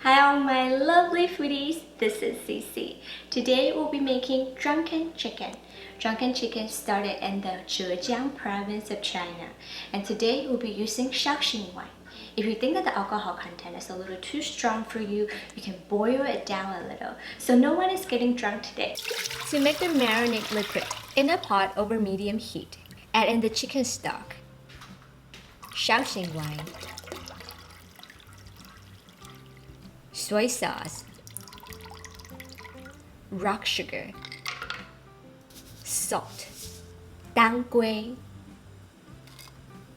Hi all my lovely foodies, this is CiCi. Today we'll be making drunken chicken. Drunken chicken started in the Zhejiang Province of China, and today we'll be using Shaoxing wine. If you think that the alcohol content is a little too strong for you, you can boil it down a little, so no one is getting drunk today. To make the marinade liquid, in a pot over medium heat, add in the chicken stock, Shaoxing wine, soy sauce, rock sugar, salt, gui,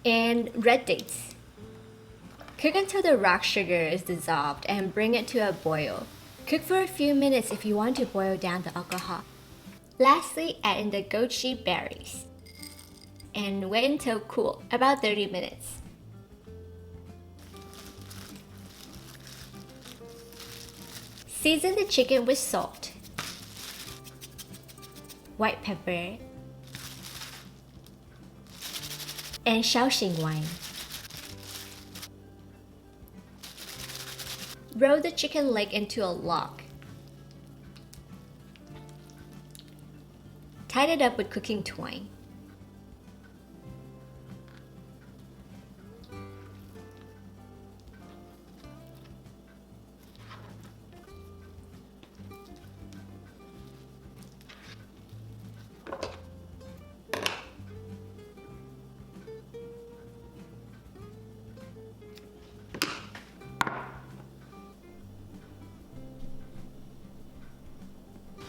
and red dates. Cook until the rock sugar is dissolved and bring it to a boil. Cook for a few minutes if you want to boil down the alcohol. Lastly, add in the goji berries and wait until cool, about 30 minutes. Season the chicken with salt, white pepper, and Shaoxing wine. Roll the chicken leg into a log. Tie it up with cooking twine.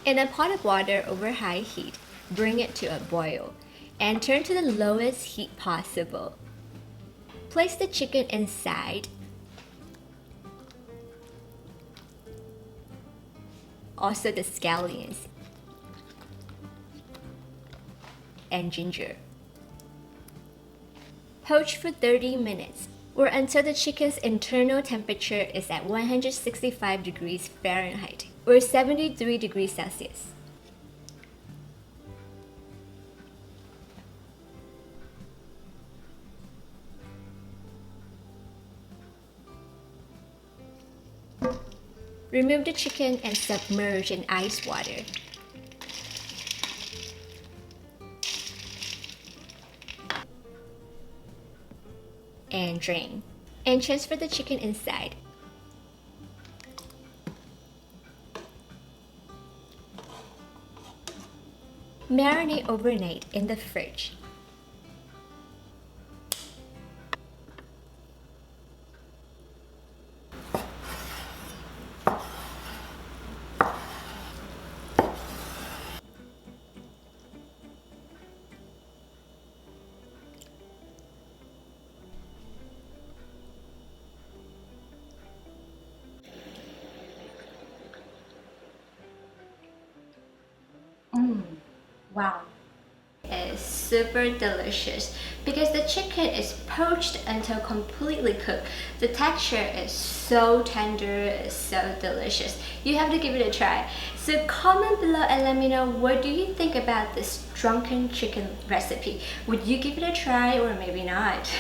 In a pot of water over high heat, bring it to a boil and turn to the lowest heat possible. Place the chicken inside. Also the scallions and ginger. Poach for 30 minutes or until the chicken's internal temperature is at 165 degrees Fahrenheit or 73 degrees Celsius. Remove the chicken and submerge in ice water. And drain. And transfer the chicken inside. Marinate overnight in the fridge. Wow, it's super delicious because the chicken is poached until completely cooked. The texture is so tender, it's so delicious. You have to give it a try. So comment below and let me know, what do you think about this drunken chicken recipe? Would you give it a try or maybe not?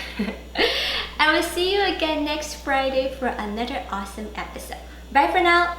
I will see you again next Friday for another awesome episode. Bye for now.